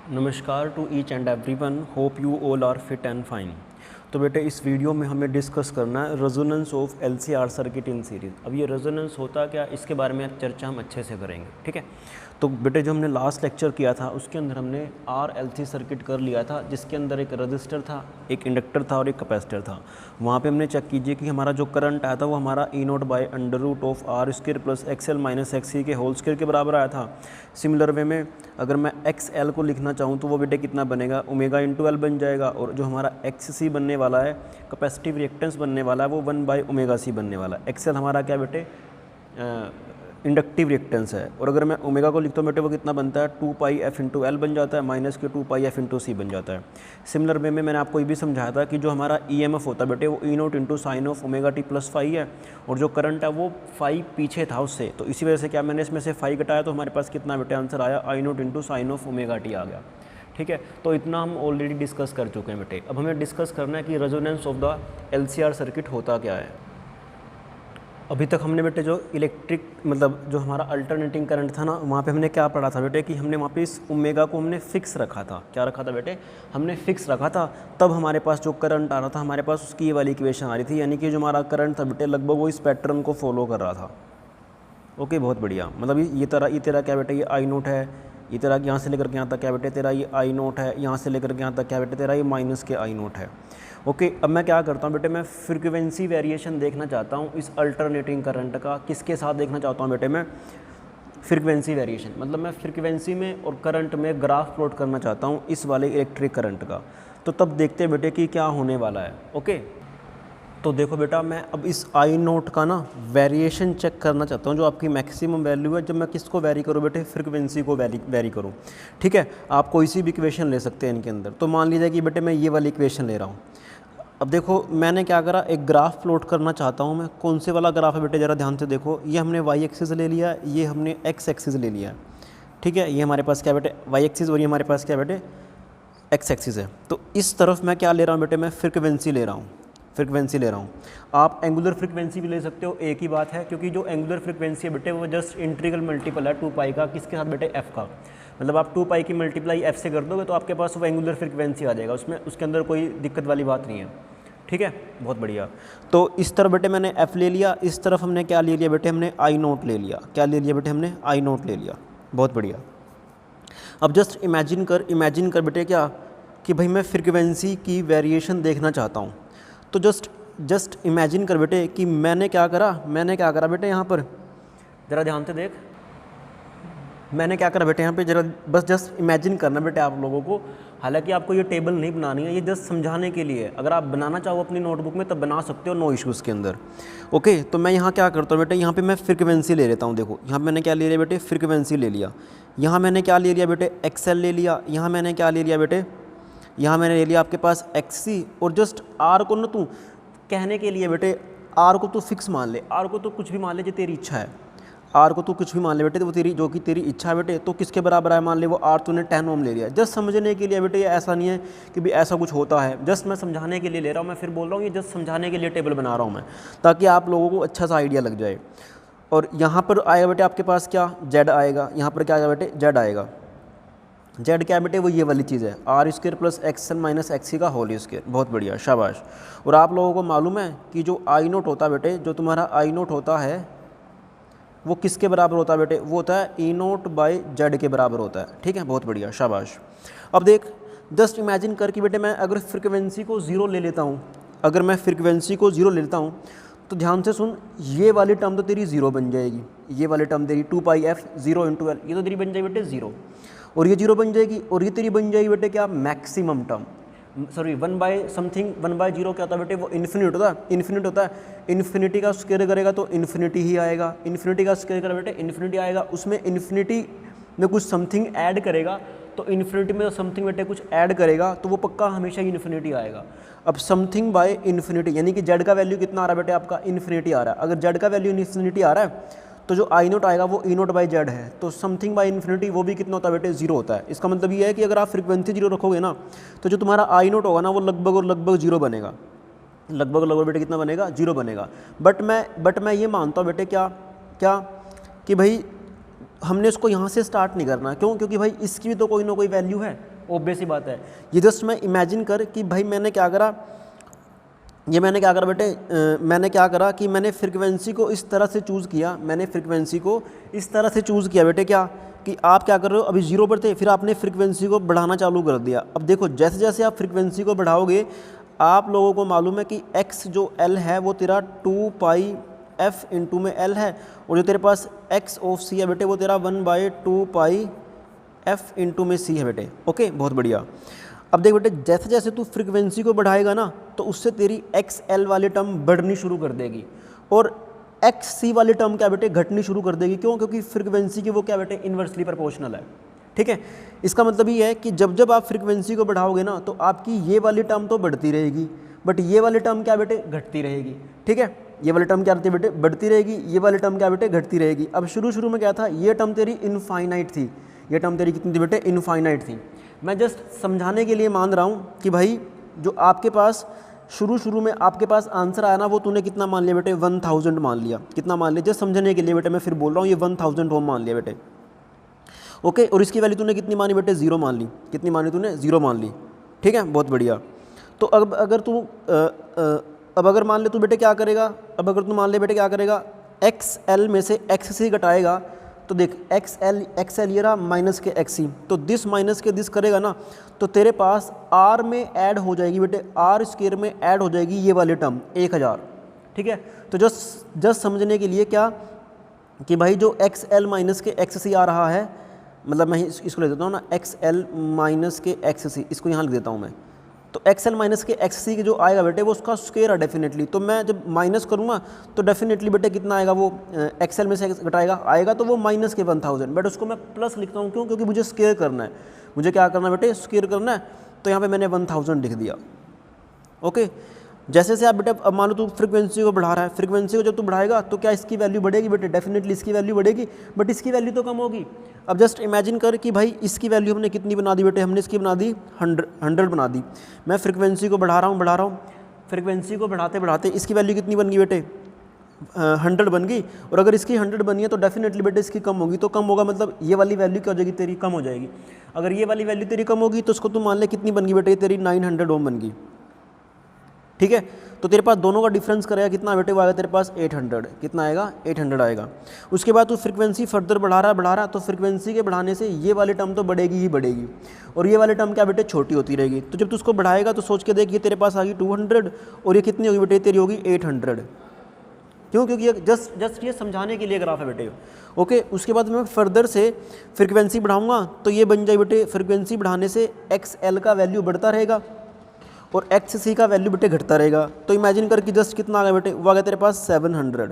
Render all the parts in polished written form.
नमस्कार to each and everyone, hope you all are fit and fine. तो बेटे इस वीडियो में हमें डिस्कस करना है resonance of LCR circuit in series. अब ये रेजोनेंस होता क्या, इसके बारे में चर्चा हम अच्छे से करेंगे, ठीक है। तो बेटे जो हमने लास्ट लेक्चर किया था उसके अंदर हमने आरएलसी सर्किट कर लिया था, जिसके अंदर एक रजिस्टर था, एक इंडक्टर था और एक कैपेसिटर था। वहाँ पे हमने चेक कीजिए कि हमारा जो करंट आया था वो हमारा E naught by under root of R square plus XL minus x के होल स्क्र के बराबर आया था। सिमिलर वे में अगर मैं एक्स एल को लिखना चाहूँ तो वो बेटे कितना बनेगा, ओमेगा इंटू एल बन जाएगा। और जो हमारा एक्स सी बनने वाला है, कैपेसिटिव रिएक्टेंस बनने वाला है, वो 1 बाई ओमेगा सी बनने वाला है। एक्सएल हमारा क्या बेटे इंडक्टिव रिएक्टेंस है। और अगर मैं ओमेगा को लिखता हूँ बेटे वो कितना बनता है, 2 पाई एफ इंटू एल बन जाता है, माइनस के 2 पाई एफ इंटू सी बन जाता है। सिमिलर वे में मैंने आपको ये भी समझाया था कि जो हमारा ई एम एफ होता है बेटे वो E naught into sine of omega t plus phi है, और जो करंट है वो फाई पीछे था उससे, तो इसी वजह से क्या मैंने इसमें से फाई घटाया तो हमारे पास कितना बेटे आंसर आया, I naught into sine of omega t आ गया, ठीक है। तो इतना हम ऑलरेडी डिस्कस कर चुके हैं बेटे। अब हमें डिस्कस करना है कि resonance of the LCR circuit होता क्या है। अभी तक हमने बेटे जो इलेक्ट्रिक मतलब जो हमारा अल्टरनेटिंग करंट था ना, वहाँ पे हमने क्या पढ़ा था बेटे कि हमने वहाँ पे इस ओमेगा को हमने फिक्स रखा था। क्या रखा था बेटे, हमने फिक्स रखा था। तब हमारे पास जो करंट आ रहा था हमारे पास उसकी ये वाली इक्वेशन आ रही थी, यानी कि जो हमारा करंट था बेटे लगभग वो इस पैटर्न को फॉलो कर रहा था। ओके, बहुत बढ़िया। मतलब ये तेरा क्या बेटे, ये आई नोट है, ये तेरा यहाँ से लेकर के यहाँ तक क्या बेटे तेरा ये आई नोट है, यहाँ से लेकर के यहाँ तक क्या बेटे तेरा ये माइनस के आई नोट है। ओके, अब मैं क्या करता हूँ बेटे, मैं फ्रीक्वेंसी वेरिएशन देखना चाहता हूँ इस अल्टरनेटिंग करंट का। किसके साथ देखना चाहता हूँ बेटे, मैं फ्रीक्वेंसी वेरिएशन, मतलब मैं फ्रीक्वेंसी में और करंट में ग्राफ प्लॉट करना चाहता हूँ इस वाले इलेक्ट्रिक करंट का। तो तब देखते हैं बेटे कि क्या होने वाला है। ओके, तो देखो बेटा मैं अब इस आई नोट का ना वेरिएशन चेक करना चाहता हूँ, जो आपकी मैक्सिमम वैल्यू है। जब मैं किसको वेरी करूँ बेटे, फ्रीक्वेंसी को वेरी करूँ, ठीक है। आप कोई सी भी इक्वेशन ले सकते हैं इनके अंदर। तो मान लीजिए कि बेटे मैं ये वाली इक्वेशन ले रहा हूँ। अब देखो मैंने क्या करा, एक ग्राफ प्लॉट करना चाहता हूँ मैं। कौन से वाला ग्राफ है बेटे, ज़रा ध्यान से देखो। ये हमने वाई एक्सिस ले लिया, ये हमने एक्स एक्सिस ले लिया, ठीक है। ये हमारे पास क्या बेटे वाई एक्सिस, और ये हमारे पास क्या बेटे एक्स एक्सिस है। तो इस तरफ मैं क्या ले रहा हूँ बेटे, मैं फ्रीक्वेंसी ले रहा हूँ, फ्रीक्वेंसी ले रहा हूँ। आप एंगुलर फ्रीक्वेंसी भी ले सकते हो, एक ही बात है, क्योंकि जो एंगुलर फ्रीक्वेंसी है बेटे वो जस्ट इंटीग्रल मल्टीपल है 2 पाई का, किसके साथ बेटे एफ का। मतलब आप 2 पाई की मल्टीप्लाई एफ से कर दोगे तो आपके पास वो एंगुलर फ्रीक्वेंसी आ जाएगा, उसमें उसके अंदर कोई दिक्कत वाली बात नहीं है, ठीक है। बहुत बढ़िया। तो इस तरफ बेटे मैंने एफ ले लिया, इस तरफ हमने क्या ले लिया बेटे, हमने आई नोट ले लिया। क्या ले लिया बेटे, हमने आई नोट ले लिया। बहुत बढ़िया। अब जस्ट इमेजिन कर बेटे क्या कि भाई मैं फ्रीक्वेंसी की वेरिएशन देखना चाहता हूँ। तो जस्ट इमेजिन कर बेटे कि मैंने क्या करा बेटे, यहाँ पर ज़रा ध्यान से देख, मैंने क्या करा बेटे यहाँ पे, जरा बस जस्ट इमेजिन करना बेटे आप लोगों को। हालांकि आपको ये टेबल नहीं बनानी है, ये जस्ट समझाने के लिए। अगर आप बनाना चाहो अपनी नोटबुक में तब बना सकते हो, नो इश्यूज़ के अंदर। ओके, तो मैं यहाँ क्या करता हूँ बेटे, यहाँ पे मैं फ्रीक्वेंसी ले लेता हूँ। देखो यहाँ पे मैंने क्या ले लिया बेटे, फ्रीक्वेंसी ले लिया। यहाँ मैंने क्या ले लिया बेटे, एक्सएल ले लिया। यहाँ मैंने क्या ले लिया बेटे, यहाँ मैंने ले लिया आपके पास एक्ससी। और जस्ट आर को ना तू कहने के लिए बेटे, आर को तू फिक्स मान ले, आर को तो कुछ भी मान ले जो तेरी इच्छा है। आर को तू कुछ भी मान ले बेटे, वो तेरी जो कि तेरी इच्छा है बेटे। तो किसके बराबर है, मान ले वो आर तूने 10 ओम ले लिया। जस्ट समझने के लिए बेटे, ये ऐसा नहीं है कि भी ऐसा कुछ होता है, जस्ट मैं समझाने के लिए ले रहा हूँ। मैं फिर बोल रहा हूँ ये जस्ट समझाने के लिए टेबल बना रहा हूँ मैं, ताकि आप लोगों को अच्छा सा आइडिया लग जाए। और यहाँ पर आएगा बेटे आपके पास क्या, जेड आएगा। यहाँ पर क्या आएगा बेटे, जेड आएगा। जेड क्या बेटे, वो ये वाली चीज़ है, R square plus XL minus XC का होल स्क्र। बहुत बढ़िया, शाबाश। और आप लोगों को मालूम है कि जो आई नोट होता है बेटे, जो तुम्हारा आई नोट होता है वो किसके बराबर होता है बेटे, वो होता है ई नोट बाई जेड के बराबर होता है, ठीक है। बहुत बढ़िया, शाबाश। अब देख जस्ट इमेजिन कर कि बेटे मैं अगर फ्रीक्वेंसी को 0 ले लेता हूँ, अगर मैं फ्रीक्वेंसी को 0 ले लेता हूँ तो ध्यान से सुन, ये वाली टर्म तो तेरी 0 बन जाएगी। ये वाली टर्म तेरी 2 पाई एफ 0 इंटू एल, ये तो तेरी बन जाएगी बेटे 0, और ये 0 बन जाएगी। और ये तेरी बन जाएगी बेटे क्या, maximum term, sorry 1 by something, 1 by 0 क्या होता है बेटे, वो इन्फिनिट होता है, इन्फिनिट होता है। इन्फिनिटी का स्क्वायर करेगा तो इन्फिनिटी ही आएगा, इन्फिनिटी का स्क्वायर करेगा बेटे इन्फिनिटी आएगा। उसमें इन्फिनिटी में कुछ समथिंग ऐड करेगा तो इन्फिनिटी में समथिंग बेटे कुछ ऐड करेगा तो वो पक्का हमेशा इन्फिनिटी आएगा। अब समथिंग बाय इन्फिनिटी, यानी कि जेड का वैल्यू कितना आ रहा है बेटे आपका, इन्फिनिटी आ रहा है। अगर जेड का वैल्यू इन्फिनिटी आ रहा है तो जो आई नोट आएगा वो ई नोट बाई जेड है। तो समथिंग बाई इन्फिनिटी वो भी कितना होता है बेटे, 0 होता है। इसका मतलब ये है कि अगर आप फ्रीक्वेंसी 0 रखोगे ना तो जो तुम्हारा आई नोट होगा ना वो लगभग और लगभग 0 बनेगा, लगभग बेटे कितना बनेगा, 0 बनेगा। बट मैं ये मानता हूँ बेटे क्या कि भाई हमने इसको यहाँ से स्टार्ट नहीं करना। क्यों, क्योंकि भाई इसकी भी तो कोई ना कोई वैल्यू है। ऑब्वियस ही बात है। ये जस्ट मैं इमेजिन कर कि भाई मैंने क्या करा, ये मैंने क्या करा बेटे, मैंने क्या करा कि मैंने फ्रीक्वेंसी को इस तरह से चूज़ किया, मैंने फ्रीक्वेंसी को इस तरह से चूज़ किया बेटे, क्या कि आप क्या कर रहे हो, अभी 0 पर थे, फिर आपने फ्रीक्वेंसी को बढ़ाना चालू कर दिया। अब देखो जैसे जैसे आप फ्रीक्वेंसी को बढ़ाओगे, आप लोगों को मालूम है कि x जो l है वो तेरा 2 पाई f इंटू में l है, और जो तेरे पास x ऑफ c है बेटे वो तेरा 1/2 पाई f इंटू में c है बेटे। ओके, बहुत बढ़िया। अब देख बेटे जैसे जैसे तू फ्रीक्वेंसी को बढ़ाएगा ना तो उससे तेरी एक्स एल वाली टर्म बढ़नी शुरू कर देगी और एक्स सी वाली टर्म क्या बेटे घटनी शुरू कर देगी। क्यों? क्योंकि फ्रीक्वेंसी की वो क्या बेटे इन्वर्सली प्रोपोर्शनल है। ठीक है, इसका मतलब ये है कि जब जब आप फ्रीक्वेंसी को बढ़ाओगे ना तो आपकी ये वाली टर्म तो बढ़ती रहेगी, बट ये वाली टर्म क्या बेटे घटती रहेगी। ठीक है, ये वाली टर्म क्या रहती है बेटे बढ़ती रहेगी, ये वाली टर्म क्या बेटे घटती रहेगी। अब शुरू में क्या था, ये टर्म तेरी इनफाइनाइट थी, ये टर्म तेरी कितनी थी बेटे इनफाइनाइट थी। मैं जस्ट समझाने के लिए मान रहा हूँ कि भाई जो आपके पास शुरू में आपके पास आंसर आया ना वो तूने कितना मान लिया बेटे 1000 मान लिया। कितना मान लिया? जस्ट समझने के लिए बेटे मैं फिर बोल रहा हूँ, ये 1000 ओम मान लिया बेटे। ओके, और इसकी वैल्यू तूने कितनी मानी बेटे 0 मान ली। कितनी मानी तूने? 0 मान ली। ठीक है, बहुत बढ़िया। तो अब अगर तू अब अगर मान ले तू बेटे क्या करेगा, अब अगर तू मान ले बेटे क्या करेगा, एक्स एल में से एक्स सी घटाएगा तो देख एक्स एल ये रहा माइनस के एक्स सी, तो दिस माइनस के दिस करेगा ना तो तेरे पास आर में ऐड हो जाएगी बेटे, आर स्क्वायर में ऐड हो जाएगी ये वाली टर्म 1000। ठीक है, तो जस्ट समझने के लिए क्या कि भाई जो एक्स एल माइनस के एक्स सी आ रहा है, मतलब मैं इसको ले देता हूँ ना, एक्स एल माइनस के एक्स सी, इसको यहाँ लिख देता हूँ मैं। तो एक्स एल माइनस के एक्स सी के जो आएगा बेटे वो उसका स्क्वायर है डेफिनेटली। तो मैं जब माइनस करूँगा तो डेफिनेटली बेटे कितना आएगा, वो एक्स एल में से घटाएगा आएगा तो वो माइनस के 1000, बट उसको मैं प्लस लिखता हूँ। क्यों? क्योंकि मुझे स्क्वायर करना है, मुझे क्या करना है बेटे स्क्वायर करना है। तो यहाँ पर मैंने 1000 लिख दिया। ओके, जैसे से आप बेटे अब मान लो तू फ्रीक्वेंसी को बढ़ा रहा है, फ्रीक्वेंसी को जब तू बढ़ाएगा तो क्या इसकी वैल्यू बढ़ेगी बेटे? डेफिनेटली इसकी वैल्यू बढ़ेगी, बट इसकी वैल्यू तो कम होगी। अब जस्ट इमेजिन कर कि भाई इसकी वैल्यू हमने कितनी बना दी बेटे, हमने इसकी बना दी 100 बना दी। मैं फ्रीक्वेंसी को बढ़ा रहा हूँ, फ्रीक्वेंसी को बढ़ाते बढ़ाते इसकी वैल्यू कितनी बन गई बेटे 100 बन गई। और अगर इसकी 100 बनी है तो डेफिनेटली बेटे इसकी कम होगी। तो कम होगा मतलब ये वाली वैल्यू क्या हो जाएगी तेरी, कम हो जाएगी। अगर ये वाली वैल्यू तेरी कम होगी तो उसको तू मान ले कितनी बन गई बेटे तेरी 900 ओम बन गई। ठीक है, तो तेरे पास दोनों का डिफरेंस करेगा कितना बेटे, वो आएगा तेरे पास 800। कितना आएगा? 800 आएगा। उसके बाद तू फ्रीक्वेंसी फर्दर बढ़ा रहा तो फ्रीक्वेंसी के बढ़ाने से ये वाली टर्म तो बढ़ेगी ही बढ़ेगी, और ये वाली टर्म क्या बेटे छोटी होती रहेगी। तो जब तू उसको बढ़ाएगा तो सोच के देख, ये तेरे पास आ गई 200 और ये कितनी होगी बेटे तेरी होगी 800। क्यों? क्योंकि ये जस्ट ये समझाने के लिए ग्राफ है बेटे। ओके, उसके बाद मैं फर्दर से फ्रीक्वेंसी बढ़ाऊँगा तो ये बन जाए बेटे, फ्रीक्वेंसी बढ़ाने से एक्स एल का वैल्यू बढ़ता रहेगा और एक्स सी का वैल्यू बेटे घटता रहेगा। तो इमेजिन करके जस्ट कितना आ गया बेटे, वो आ गया तेरे पास 700।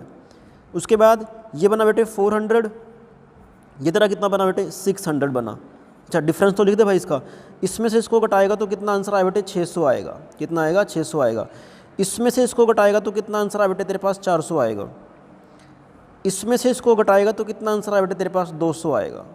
उसके बाद ये बना बेटे 400, ये तेरा कितना बना बेटे 600 बना। अच्छा, डिफरेंस तो लिख दे भाई इसका, इसमें से इसको घटाएगा तो कितना आंसर आया बेटे 600 आएगा। कितना आएगा? 600 आएगा। इसमें से इसको घटाएगा तो कितना आंसर आया बेटे तेरे पास 400 आएगा। इसमें से इसको घटाएगा तो कितना आंसर आया बेटे तेरे पास 200 आएगा।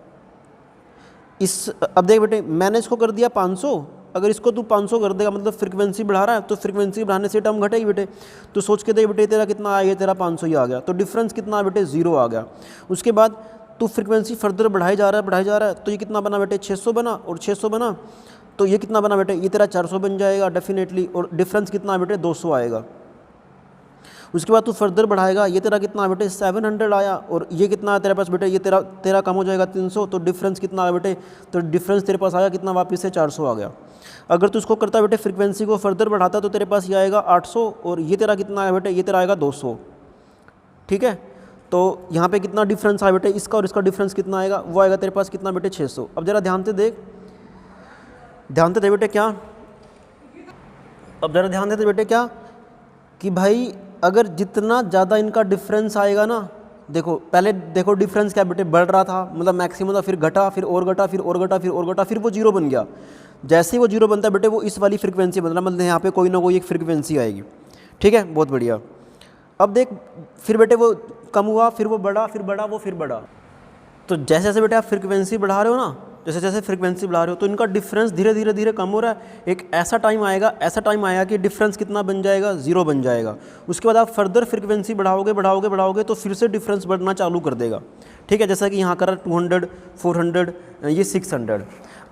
अब देख बेटे मैंने इसको कर दिया 500, अगर इसको तू 500 कर देगा मतलब फ्रीक्वेंसी बढ़ा रहा है तो फ्रीक्वेंसी बढ़ाने से टर्म घटेगी बेटे। तो सोच के दे बेटे तेरा कितना आ गया, तेरा 500 ही आ गया। तो डिफरेंस कितना बेटे 0 आ गया। उसके बाद तू फ्रीक्वेंसी फर्दर बढ़ाई जा रहा है तो ये कितना बना बेटे 600 बना, और 600 बना तो ये कितना बना बेटे, ये तेरा 400 बन जाएगा डेफिनेटली, और डिफरेंस कितना बेटे 200 आएगा। उसके बाद तू फर्दर बढ़ाएगा, ये तेरा कितना बेटे 700 आया, और ये कितना है तेरे पास बेटे, ये तेरा कम हो जाएगा 300। तो डिफरेंस कितना आया बेटे, तो डिफरेंस तेरे पास आया कितना वापस से 400 आ गया। अगर तू इसको करता बेटे फ्रीक्वेंसी को फर्दर बढ़ाता तो तेरे पास ये आएगा 800, और ये तेरा कितना आया बेटे, ये तेरा आएगा 200। ठीक है, तो यहाँ पे कितना डिफरेंस आया बेटे, इसका और इसका डिफरेंस कितना आएगा, वो आएगा तेरे पास कितना बेटे 600। अब जरा ध्यान से देख, ध्यान से दे बेटे क्या, अब जरा ध्यान देते बेटे क्या कि भाई अगर जितना ज़्यादा इनका डिफरेंस आएगा ना, देखो पहले देखो डिफरेंस क्या बेटे बढ़ रहा था, मतलब मैक्सिमम था, फिर घटा, फिर और घटा, फिर और घटा, फिर और घटा, फिर वो 0 बन गया। जैसे ही वो 0 बनता है बेटे वो इस वाली फ्रीक्वेंसी बन रहा, मतलब यहाँ पे कोई ना कोई एक फ्रीक्वेंसी आएगी। ठीक है, बहुत बढ़िया। अब देख फिर बेटे वो कम हुआ, फिर वो बढ़ा, फिर बढ़ा, वो फिर बढ़ा। तो जैसे जैसे बेटे आप फ्रीक्वेंसी बढ़ा रहे हो ना, जैसे जैसे फ्रीक्वेंसी बढ़ा रहे हो तो इनका डिफरेंस धीरे धीरे धीरे कम हो रहा है। एक ऐसा टाइम आएगा कि डिफरेंस कितना बन जाएगा, 0 बन जाएगा। उसके बाद आप फर्दर फ्रीक्वेंसी बढ़ाओगे तो फिर से डिफरेंस बढ़ना चालू कर देगा। ठीक है, जैसा कि यहाँ कर 200, 400, ये 600।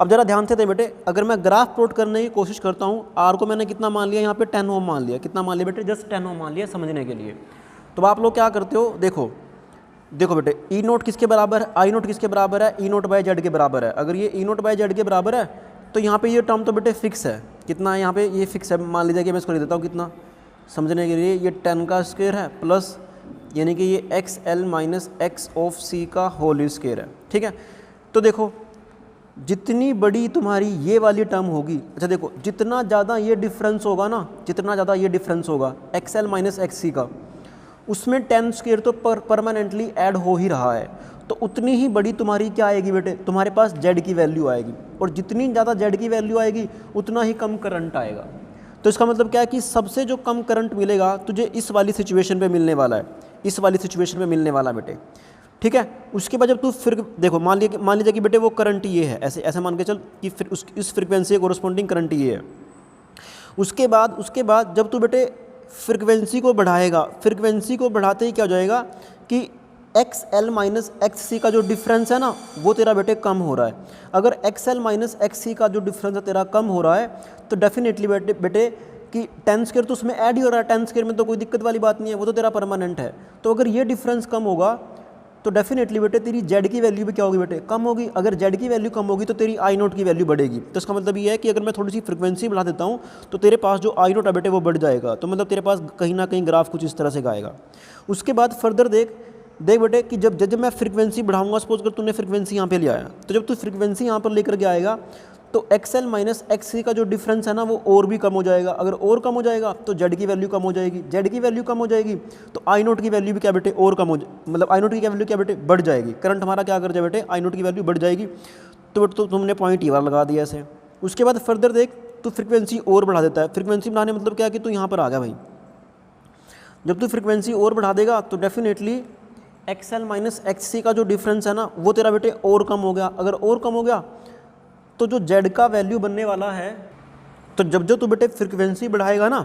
अब जरा ध्यान से दें बेटे, अगर मैं ग्राफ प्लॉट करने की कोशिश करता हूँ, आर को मैंने कितना मान लिया, यहाँ पे 10 ओम मान लिया। कितना मान लिया बेटे? जस्ट 10 ओम मान लिया समझने के लिए। तो आप लोग क्या करते हो, देखो बेटे, ई नोट किसके बराबर है, आई नोट किसके बराबर है, ई नोट बाय जेड के बराबर है। अगर ये ई नोट बाय जेड के बराबर है तो यहाँ पे ये टर्म तो बेटे फिक्स है। कितना है यहाँ पे? ये फिक्स है। मान लीजिए कि मैं इसको लिख देता हूँ कितना, समझने के लिए, ये 10 का स्क्वायर है प्लस यानी कि ये x l minus x of c का होल स्क्वायर है। ठीक है, तो देखो जितनी बड़ी तुम्हारी ये वाली टर्म होगी, अच्छा देखो जितना ज़्यादा ये डिफरेंस होगा ना, जितना ज़्यादा ये डिफरेंस होगा x l minus x c का, उसमें 10 स्क्वायर तो परमानेंटली ऐड हो ही रहा है। तो उतनी ही बड़ी तुम्हारी क्या आएगी बेटे, तुम्हारे पास जेड की वैल्यू आएगी। और जितनी ज़्यादा जेड की वैल्यू आएगी उतना ही कम करंट आएगा। तो इसका मतलब क्या है कि सबसे जो कम करंट मिलेगा तुझे इस वाली सिचुएशन पे मिलने वाला है, इस वाली सिचुएशन पे मिलने वाला बेटे। ठीक है, उसके बाद जब तू फिर देखो, मान लीजिए कि बेटे वो करंट ये है, ऐसे मान के चल कि फिर इस फ्रिक्वेंसी के कोरस्पॉन्डिंग करंट ये है। उसके बाद जब तू बेटे फ्रिक्वेंसी को बढ़ाएगा, फ्रिक्वेंसी को बढ़ाते ही क्या हो जाएगा कि x l minus x c का जो डिफरेंस है ना वो तेरा बेटे कम हो रहा है। अगर x l minus x c का जो डिफरेंस है तेरा कम हो रहा है तो डेफिनेटली बेटे कि 10 स्क्वायर तो उसमें ऐड ही हो रहा है, 10 स्क्वायर में तो कोई दिक्कत वाली बात नहीं है, वो तो तेरा परमानेंट है। तो अगर ये डिफरेंस कम होगा तो डेफिनेटली बेटे तेरी जेड की वैल्यू भी क्या होगी बेटे, कम होगी। अगर जेड की वैल्यू कम होगी तो तेरी आई नोट की वैल्यू बढ़ेगी। तो इसका मतलब ये है कि अगर मैं थोड़ी सी फ्रिक्वेंसी बढ़ा देता हूँ तो तेरे पास जो आई नोट है बेटे वो बढ़ जाएगा। तो मतलब तेरे पास कहीं ना कहीं ग्राफ कुछ इस तरह से गाएगा। उसके बाद फर्दर देख बेटे कि जब मैं फ्रिक्वेंसी बढ़ाऊंगा, सपोज कर तूने फ्रिक्वेंसी यहाँ पे ले आया, तो जब तू फ्रिक्वेंसी यहाँ पर लेकर के आएगा तो x l minus x c का जो डिफरेंस है ना वो और भी कम हो जाएगा। अगर और कम हो जाएगा तो जेड की वैल्यू कम हो जाएगी, जेड की वैल्यू कम हो जाएगी तो आई नोट की वैल्यू भी क्या बेटे और कम हो मतलब आई नोट की वैल्यू क्या बेटे बढ़ जाएगी। करंट हमारा क्या कर जाए बेटे, आई नोट की वैल्यू बढ़ जाएगी। तो तुमने पॉइंट ये वाला लगा दिया ऐसे। उसके बाद फर्दर देख तो फ्रिक्वेंसी और बढ़ा देता है। फ्रिक्वेंसी बढ़ाने मतलब क्या कि तू यहाँ पर आ गया भाई। जब तू फ्रिक्वेंसी और बढ़ा देगा तो definitely x l minus x c का जो डिफरेंस है ना वो तेरा बेटे और कम हो गया। अगर और कम हो गया तो जो जेड का वैल्यू बनने वाला है, तो जब तू बेटे फ्रिक्वेंसी बढ़ाएगा ना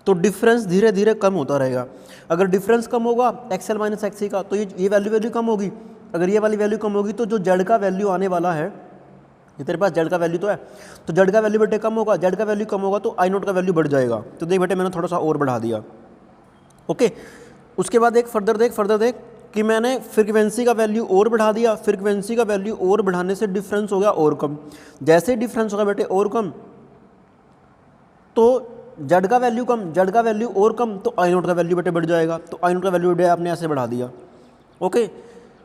तो डिफरेंस धीरे धीरे कम होता रहेगा। अगर डिफरेंस कम होगा x l minus x c का तो ये वैल्यू कम होगी। अगर ये वाली वैल्यू कम होगी तो जो जेड का वैल्यू आने वाला है, ये तेरे पास जेड का वैल्यू तो है, तो जेड का वैल्यू बेटे कम होगा। जेड का वैल्यू कम होगा तो आई नोट का वैल्यू बढ़ जाएगा। तो देख बेटे मैंने थोड़ा सा और बढ़ा दिया। ओके, उसके बाद एक फर्दर देख कि मैंने फ्रिक्वेंसी का वैल्यू और बढ़ा दिया। फ्रिक्वेंसी का वैल्यू और बढ़ाने से डिफरेंस हो गया और कम। जैसे डिफरेंस होगा बेटे और कम तो जेड का वैल्यू कम, जेड का वैल्यू और कम तो आई नोट का वैल्यू बेटे बढ़ जाएगा। तो आई नोट का वैल्यू बेटे आपने ऐसे बढ़ा दिया। ओके,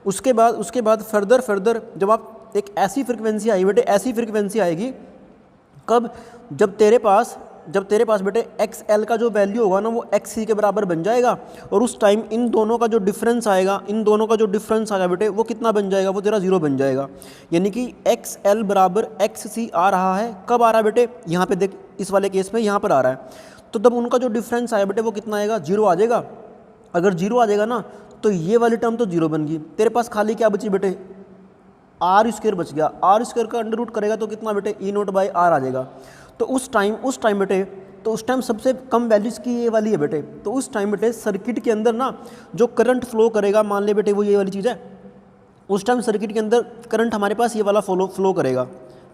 उसके बाद फर्दर जब आप एक ऐसी फ्रिक्वेंसी आई बेटे, ऐसी फ्रिक्वेंसी आएगी कब, जब तेरे पास बेटे एक्स एल का जो वैल्यू होगा ना वो एक्स सी के बराबर बन जाएगा। और उस टाइम इन दोनों का जो डिफरेंस आएगा बेटे वो कितना बन जाएगा, वो तेरा 0 बन जाएगा। यानी कि एक्स एल बराबर एक्स सी आ रहा है। कब आ रहा है बेटे, यहाँ पे देख, इस वाले केस में यहाँ पर आ रहा है। तो तब उनका जो डिफरेंस आया बेटे वो कितना आएगा, 0 आ जाएगा। अगर 0 आ जाएगा ना तो ये वाली टर्म तो 0 बन गई। तेरे पास खाली क्या बची बेटे, आर स्क्वायर बच गया। आर स्क्वायर का अंडर रूट करेगा तो कितना बेटे, ई नोट बाई आर आ जाएगा। तो उस टाइम बेटे, तो उस टाइम सबसे कम वैल्यूज़ की ये वाली है बेटे। तो उस टाइम बेटे सर्किट के अंदर ना जो करंट फ्लो करेगा, मान ले बेटे वो ये वाली चीज़ है, उस टाइम सर्किट के अंदर करंट हमारे पास ये वाला फ्लो करेगा।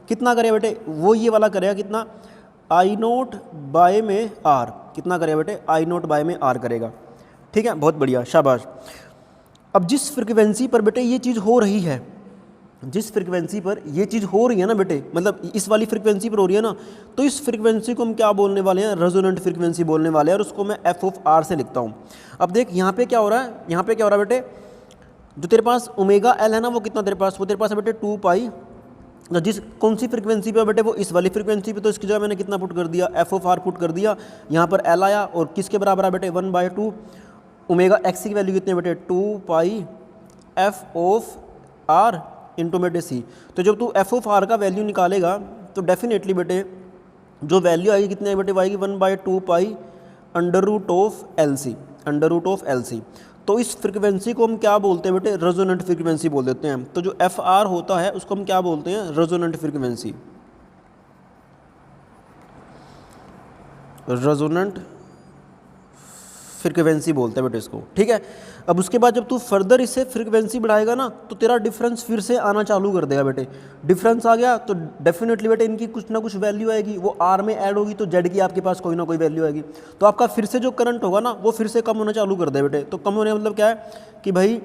कितना करेगा बेटे, वो ये वाला करेगा कितना, आई नोट बाय में आर। कितना करेगा बेटे, आई नोट बाय में आर करेगा। ठीक है, बहुत बढ़िया, शाबाश। अब जिस फ्रिक्वेंसी पर बेटे ये चीज़ हो रही है, जिस फ्रिक्वेंसी पर ये चीज़ हो रही है ना बेटे, मतलब इस वाली फ्रिक्वेंसी पर हो रही है ना, तो इस फ्रिक्वेंसी को हम क्या बोलने वाले हैं, रेजोनेंट फ्रिक्वेंसी बोलने वाले हैं। और उसको मैं एफ ऑफ आर से लिखता हूँ। अब देख यहाँ पे क्या हो रहा है, बेटे, जो तेरे पास ओमेगा एल है ना वो कितना तेरे पास है बेटे 2 पाई। जिस कौन सी फ्रिक्वेंसी पे बेटे, वो इस वाली फ्रिक्वेंसी पे। तो इसकी जगह मैंने कितना पुट कर दिया, एफ ऑफ आर पुट कर दिया। यहाँ पर एल आया और किसके बराबर है बेटे, 1/2 ओमेगा एक्स की वैल्यू कितनी है बेटे, 2 पाई एफ ऑफ आर इंटू बेटे सी। तो जब तू एफ ऑफ आर का वैल्यू निकालेगा तो डेफिनेटली बेटे जो वैल्यू आएगी कितनी है बेटे, आएगी 1/2 pi under root of L C. तो इस फ्रिक्वेंसी को हम क्या बोलते हैं बेटे, रेजोनेंट फ्रिक्वेंसी बोल देते हैं। तो जो FR होता है उसको हम क्या बोलते हैं, रेजोनेंट फ्रिक्वेंसी, रेजोनेंट फ्रिक्वेंसी बोलते हैं बेटे इसको, ठीक है। अब उसके बाद जब तू फर्दर इससे फ्रिक्वेंसी बढ़ाएगा ना तो तेरा डिफरेंस फिर से आना चालू कर देगा बेटे। डिफरेंस आ गया तो डेफिनेटली बेटे इनकी कुछ ना कुछ वैल्यू आएगी, वो R में ऐड होगी तो Z की आपके पास कोई ना कोई वैल्यू आएगी। तो आपका फिर से जो करंट होगा ना वो फिर से कम होना चालू कर दे बेटे। तो कम होने का मतलब क्या है कि भाई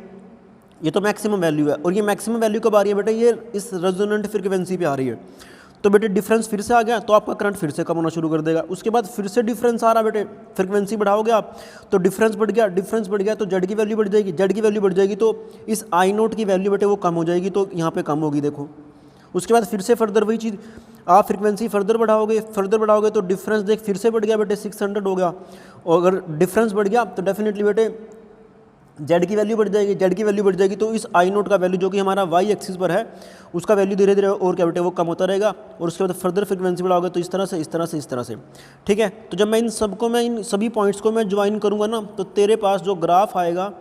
ये तो मैक्सिमम वैल्यू है, और ये मैक्सिमम वैल्यू कब आ रही है बेटे, ये इस रेजोनेंट फ्रिक्वेंसी पे आ रही है। तो बेटे डिफरेंस फिर से आ गया तो आपका करंट फिर से कम होना शुरू कर देगा। उसके बाद फिर से डिफरेंस आ रहा बेटे, फ्रिक्वेंसी बढ़ाओगे आप तो डिफरेंस बढ़ गया, डिफरेंस बढ़ गया तो जेड की वैल्यू बढ़ जाएगी, जेड की वैल्यू बढ़ जाएगी तो इस आई नोट की वैल्यू बेटे वो कम हो जाएगी, तो यहाँ पे कम होगी देखो। उसके बाद फिर से फर्दर वही चीज़, आप फ्रिक्वेंसी फर्दर बढ़ाओगे तो डिफरेंस देख फिर से बढ़ गया बेटे, 600 हो गया। और अगर डिफरेंस बढ़ गया तो डेफिनेटली बेटे जेड की वैल्यू बढ़ जाएगी, जेड की वैल्यू बढ़ जाएगी तो इस आई नोट का वैल्यू जो कि हमारा वाई एक्सिस पर है उसका वैल्यू धीरे धीरे और क्या बेटे वो कम होता रहेगा। और उसके बाद फर्दर फ्रिक्वेंसी बढ़ाओगे तो इस तरह से, इस तरह से, इस तरह से, ठीक है। तो जब मैं इन सभी पॉइंट्स को मैं ज्वाइन करूँगा ना तो तेरे पास जो ग्राफ आएगा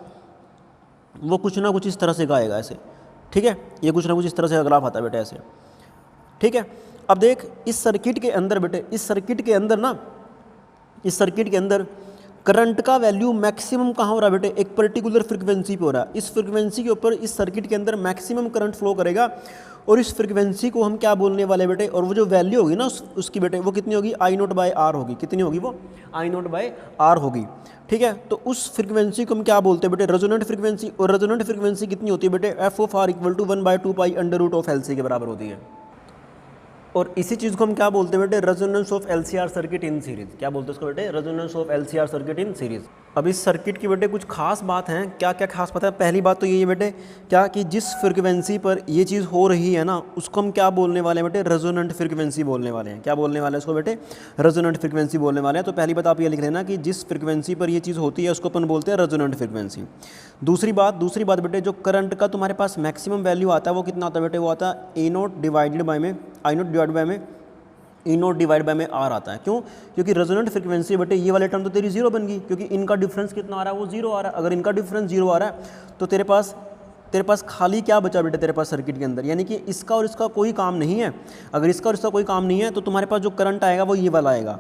वो कुछ ना कुछ इस तरह से का आएगा ऐसे, ठीक है। ये कुछ ना कुछ इस तरह से ग्राफ आता है बेटे ऐसे, ठीक है। अब देख इस सर्किट के अंदर बेटे, इस सर्किट के अंदर करंट का वैल्यू मैक्सिमम कहाँ हो रहा है बेटे, एक पर्टिकुलर फ्रिक्वेंसी पे हो रहा है। इस फ्रिक्वेंसी के ऊपर इस सर्किट के अंदर मैक्सिमम करंट फ्लो करेगा और इस फ्रिक्वेंसी को हम क्या बोलने वाले बेटे, और वो जो वैल्यू होगी ना उसकी बेटे वो कितनी होगी, I0/R होगी। कितनी होगी वो, I0/R होगी, ठीक है। तो उस फ्रिक्वेंसी को हम क्या बोलते हैं बेटे, रेजोनेंट फ्रिक्वेंसी। और रेजोनेंट फ्रिक्वेंसी कितनी होती है बेटे, F(R) = 1/2π√LC के बराबर होती है। और इसी चीज़ को हम क्या बोलते हैं बेटे, resonance of LCR circuit in series. क्या बोलते हैं उसको बेटे, resonance of LCR circuit in series. अब इस सर्किट की बेटे कुछ खास बात है, क्या क्या खास बात है। पहली बात तो ये है बेटे क्या कि जिस फ्रिक्वेंसी पर ये चीज़ हो रही है ना उसको हम क्या बोलने वाले हैं बेटे, रेजोनेंट फ्रिक्वेंसी बोलने वाले हैं। क्या बोलने वाले हैं उसको बेटे, रेजोनेंट फ्रिक्वेंसी बोलने वाले हैं। तो पहली बात आप ये लिख लेना कि जिस फ्रिक्वेंसी पर ये चीज़ होती है उसको अपन बोलते हैं रेजोनेंट फ्रिक्वेंसी। दूसरी बात बेटे जो करंट का तुम्हारे पास मैक्सिमम वैल्यू आता है वो कितना आता है बेटे, वो आता है I0 डिवाइडेड बाय में R आता है। क्यों, क्योंकि रेजोनेंट फ्रिक्वेंसी बेटे ये वाले टर्म तो तेरी जीरो बन गई, क्योंकि इनका डिफरेंस कितना आ रहा है, वो जीरो आ रहा है। अगर इनका डिफरेंस जीरो आ रहा है तो तेरे पास खाली क्या बचा बेटे, तेरे पास सर्किट के अंदर, यानी कि इसका और इसका कोई काम नहीं है। अगर इसका और इसका कोई काम नहीं है तो तुम्हारे पास जो करंट आएगा वो ये वाला आएगा।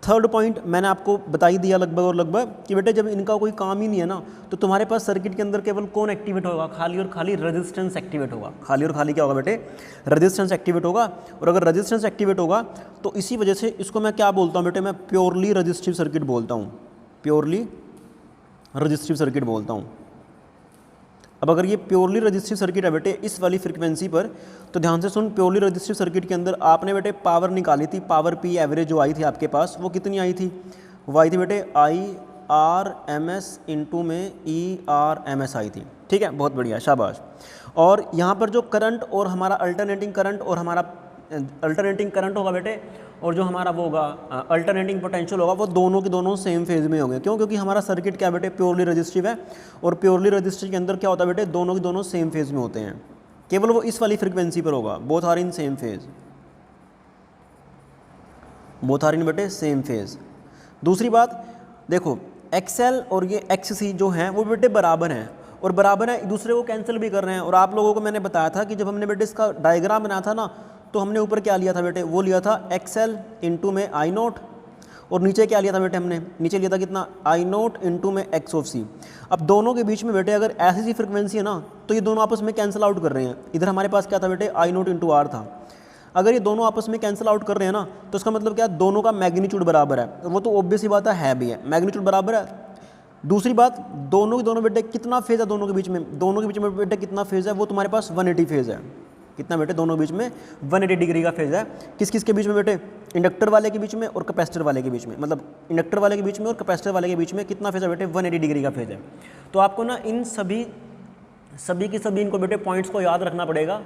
थर्ड पॉइंट मैंने आपको बता ही दिया लगभग कि बेटे जब इनका कोई काम ही नहीं है ना तो तुम्हारे पास सर्किट के अंदर केवल कौन एक्टिवेट होगा, खाली और खाली रेजिस्टेंस एक्टिवेट होगा। खाली और खाली क्या होगा बेटे, रेजिस्टेंस एक्टिवेट होगा। और अगर रेजिस्टेंस एक्टिवेट होगा तो इसी वजह से इसको मैं क्या बोलता हूँ बेटे, मैं प्योरली रजिस्टिव सर्किट बोलता हूँ, प्योरली रजिस्टिव सर्किट बोलता हूँ। अब अगर ये प्योरली रजिस्टिव सर्किट है बेटे इस वाली फ्रिक्वेंसी पर, तो ध्यान से सुन, प्योरली रजिस्टिव सर्किट के अंदर आपने बेटे पावर निकाली थी, पावर P एवरेज जो आई थी आपके पास वो कितनी आई थी, वो आई थी बेटे IRMS इंटू में ERMS आई थी, ठीक है। बहुत बढ़िया, शाबाश। और यहाँ पर जो करंट और हमारा अल्टरनेटिंग करंट होगा बेटे, और जो हमारा वो होगा अल्टरनेटिंग पोटेंशियल होगा, वो दोनों के दोनों सेम फेज में होंगे। क्यों, क्योंकि हमारा सर्किट क्या बेटे प्योरली रजिस्टिव है, और प्योरली रजिस्टिव के अंदर क्या होता है बेटे, दोनों के दोनों सेम फेज में होते हैं। केवल वो इस वाली फ्रिक्वेंसी पर होगा, both are in same phase, both are in बेटे सेम फेज। दूसरी बात देखो, XL और ये XC जो हैं वो बेटे बराबर हैं, और बराबर हैं, एक दूसरे को कैंसिल भी कर रहे हैं। और आप लोगों को मैंने बताया था कि जब हमने बेटे इसका डायग्राम बनाया था ना तो हमने ऊपर क्या लिया था बेटे, वो लिया था XL इंटू में I0, और नीचे क्या लिया था बेटे, हमने नीचे लिया था कितना, I0 इंटू में X ऑफ C। अब दोनों के बीच में बेटे अगर ऐसी सी फ्रिक्वेंसी है ना तो ये दोनों आपस में कैंसिल आउट कर रहे हैं। इधर हमारे पास क्या था बेटे, I0 इंटू R था। अगर ये दोनों आपस में कैंसिल आउट कर रहे हैं ना तो इसका मतलब क्या, दोनों का मैग्नीट्यूड बराबर है। वो तो ऑब्वियस ही बात है भी है, मैग्नीट्यूड बराबर है। दूसरी बात, दोनों के दोनों बेटे कितना फेज है दोनों के बीच में, दोनों के बीच में बेटे कितना फेज है, वो तुम्हारे पास 180 फेज है। कितना बेटे, दोनों के बीच में 180 डिग्री का फेज है। किस किस के बीच में बेटे, इंडक्टर वाले के बीच में और कैपेसिटर वाले के बीच में, मतलब इंडक्टर वाले के बीच में और कैपेसिटर वाले के बीच में कितना फेज है बेटे, 180 डिग्री का फेज है। तो आपको ना इन सभी की सभी इनको बेटे पॉइंट्स को याद रखना पड़ेगा।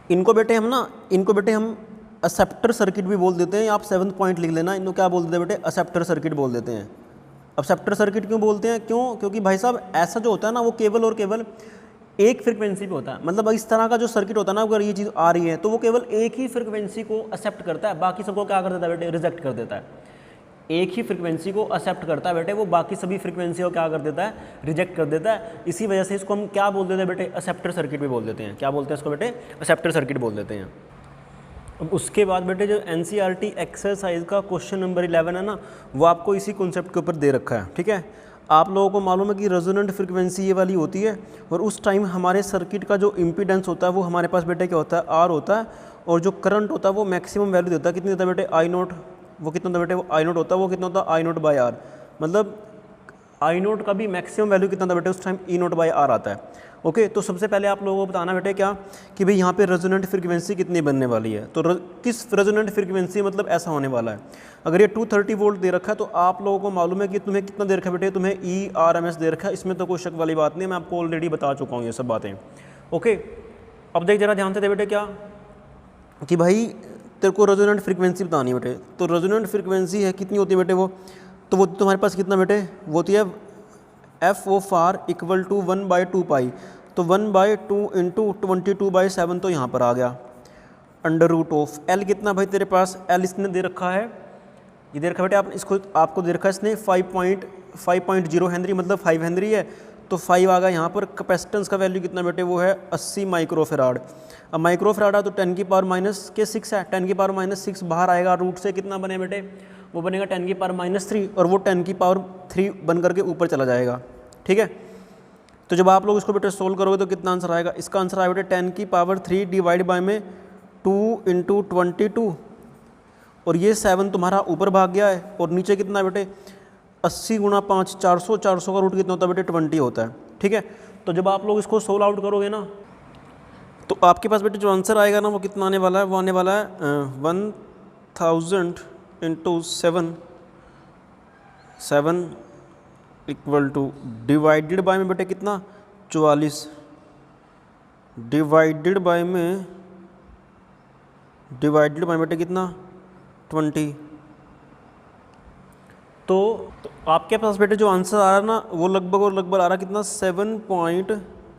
इनको बेटे हम एक्सेप्टर सर्किट भी बोल देते हैं। आप 7th पॉइंट लिख लेना, इनको क्या बोल देते हैं बेटे, एक्सेप्टर सर्किट बोल देते हैं। एक्सेप्टर सर्किट क्यों बोलते हैं, क्योंकि भाई साहब ऐसा जो होता है ना वो केवल और केवल एक फ्रिक्वेंसी पे होता है। मतलब इस तरह का जो सर्किट होता है ना, अगर ये चीज़ आ रही है तो वो केवल एक ही फ्रिक्वेंसी को एक्सेप्ट करता है, बाकी सबको क्या कर देता है बेटे, रिजेक्ट कर देता है। एक ही फ्रिक्वेंसी को एक्सेप्ट करता है बेटे, वो बाकी सभी फ्रिक्वेंसी को क्या कर देता है, रिजेक्ट कर देता है। इसी वजह से इसको हम क्या बोल देते हैं बेटे, एक्सेप्टर सर्किट भी बोल देते हैं। क्या बोलते हैं इसको बेटे, एक्सेप्टर सर्किट बोल देते हैं। अब उसके बाद बेटे जो एनसीईआरटी एक्सरसाइज का क्वेश्चन नंबर 11 है ना, वो आपको इसी कॉन्सेप्ट के ऊपर दे रखा है। ठीक है, आप लोगों को मालूम है कि रेजोनेंट फ्रिक्वेंसी ये वाली होती है, और उस टाइम हमारे सर्किट का जो इम्पीडेंस होता है वो हमारे पास बेटे क्या होता है, आर होता है, और जो करंट होता है वो मैक्सिमम वैल्यू देता है। कितनी होता है बेटे, आई नोट। वो कितना होता है बेटे, वो आई नोट होता है। वो कितना होता है, आई नोट बाई आर। मतलब आई नोट का भी मैक्सिमम वैल्यू कितना था बेटे, उस time E naught by R आता है। ओके, तो सबसे पहले आप लोगों को बताना बेटे क्या, कि भाई यहाँ पे रेजोनेंट फ्रीक्वेंसी कितनी बनने वाली है। तो किस रेजोनेंट फ्रीक्वेंसी मतलब ऐसा होने वाला है। अगर ये 230 वोल्ट दे रखा है तो आप लोगों को मालूम है कि तुम्हें कितना दे रखा है बेटे, तुम्हें ERMS दे रखा है। इसमें तो कोई शक वाली बात नहीं है, मैं आपको ऑलरेडी बता चुका हूँ ये सब बातें। ओके, अब देख जरा ध्यान से दे बेटे क्या, कि भाई तेरे को रेजोनेंट फ्रीक्वेंसी बतानी है बेटे। तो रेजोनेंट फ्रीक्वेंसी है कितनी होती है बेटे, वो तो वो तुम्हारे पास कितना बेटे, वो होती है f(r) इक्वल टू 1/2 पाई। तो 1/2 इंटू 22/7 तो यहाँ पर आ गया, अंडर रूट ऑफ L कितना भाई तेरे पास, L इसने दे रखा है, ये दे रखा है बेटे, आप इसको आपको दे रखा है इसने 5.0 हेनरी, मतलब 5 हेनरी है। तो 5 आ गया यहाँ पर। कैपेसिटेंस का वैल्यू कितना बेटे, वो है 80 माइक्रोफेराड। अब माइक्रोफेराड है तो 10 की पावर माइनस के 6 है, 10 की पावर माइनस 6 बाहर आएगा, रूट से कितना बने बेटे, वो बनेगा 10 की पावर माइनस 3, और वो 10 की पावर 3 बन करके ऊपर चला जाएगा। ठीक है, तो जब आप लोग इसको बेटे सोल्व करोगे तो कितना आंसर आएगा, इसका आंसर आएगा बेटे 10 की पावर 3 डिवाइड बाय में 2 इंटू 22, और ये 7 तुम्हारा ऊपर भाग गया है, और नीचे कितना है बेटे 80 गुणा 5 400, 400 का रूट कितना होता है बेटे 20 होता है। ठीक है, तो जब आप लोग इसको सोल्व आउट करोगे ना, तो आपके पास बेटे जो आंसर आएगा ना, वो कितना आने वाला है, वो आने वाला है 1000 into 7 equal two divided by में बेटे कितना 44, डिवाइडेड बाय में बेटे कितना 20। तो आपके पास बेटे जो आंसर आ रहा है ना, वो लगभग आ रहा कितना 7 पॉइंट,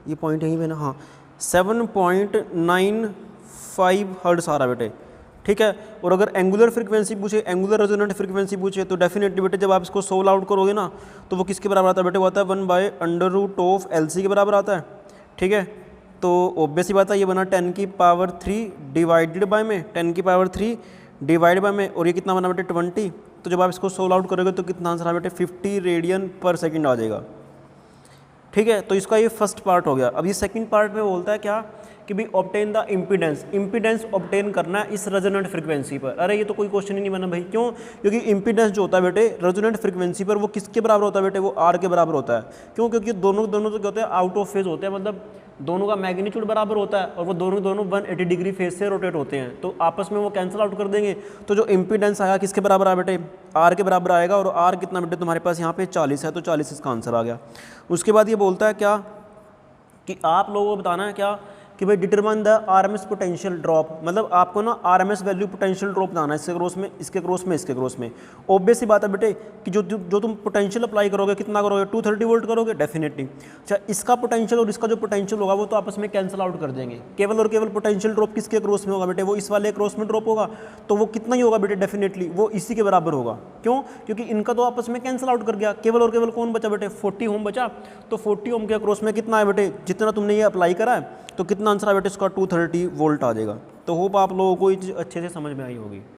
ये पॉइंट यहीं पे ना, हाँ 7.95 हर्ट्ज आ रहा बेटे। ठीक है, और अगर एंगुलर फ्रीक्वेंसी पूछे, एंगुलर रेजोनेंट फ्रीक्वेंसी पूछे, तो डेफिनेटली बेटे जब आप इसको सोल्व आउट करोगे ना, तो वो किसके बराबर आता है बेटे, वो आता है 1/√ऑफ LC के बराबर आता है। ठीक है, तो ऑब्वियस ही बात है, ये बना 10 की पावर 3 डिवाइडेड बाय में 10 की पावर 3 डिवाइड बाय में, और ये कितना बना बेटे 20। तो जब आप इसको सोल्व आउट करोगे तो कितना आंसर आ बेटे 50 रेडियन पर सेकंड आ जाएगा। ठीक है, तो इसका ये फर्स्ट पार्ट हो गया। अब ये सेकंड पार्ट में बोलता है क्या, कि भाई ऑब्टेन द इम्पीडेंस ऑब्टेन करना है इस रेजोनेंट फ्रीक्वेंसी पर। अरे ये तो कोई क्वेश्चन ही नहीं बना भाई, क्यों, क्योंकि इम्पीडेंस जो होता है बेटे रेजोनेंट फ्रीक्वेंसी पर, वो किसके बराबर होता है बेटे, वो R के बराबर होता है। क्यों, क्योंकि दोनों तो क्या होते हैं, आउट ऑफ फेज होते हैं, मतलब दोनों का मैग्नीट्यूड बराबर होता है, और वो दोनों 180 डिग्री फेज से रोटेट होते हैं, तो आपस में वो कैंसिल आउट कर देंगे। तो जो इम्पीडेंस आया किसके बराबर आया बेटे, R के बराबर आएगा, और R कितना बेटे तुम्हारे पास यहाँ पे 40 है, तो 40 इसका आंसर आ गया। उसके बाद ये बोलता है क्या, कि आप लोगों को बताना है क्या, कि भाई determine the RMS potential drop, मतलब आपको ना RMS वैल्यू पोटेंशियल ड्रॉप बताना है, इसके क्रॉस में, इसके क्रॉस में, इसके क्रॉस में। ऑब्वियस ही बात है बेटे कि जो तुम पोटेंशियल अप्लाई करोगे, कितना करोगे 230 वोल्ट करोगे डेफिनेटली। अच्छा, इसका पोटेंशियल और इसका जो पोटेंशियल होगा वो तो आपस में कैंसिल आउट कर देंगे। केवल और केवल पोटेंशियल ड्रॉप किसके क्रॉस में होगा बेटे, वो इस वाले क्रॉस में ड्रॉप होगा, तो वो कितना ही होगा बेटे, डेफिनेटली वो इसी के बराबर होगा। क्यों, क्योंकि इनका तो आपस में कैंसिल आउट कर गया, केवल और केवल कौन बचा बेटे, 40 ओम बचा। तो 40 ओम के क्रॉस में कितना है बेटे, जितना तुमने ये अप्लाई करा है, तो कितना आंसर है बेटे इसका 230 वोल्ट आ जाएगा। तो होप आप लोगों को ये चीज़ अच्छे से समझ में आई होगी।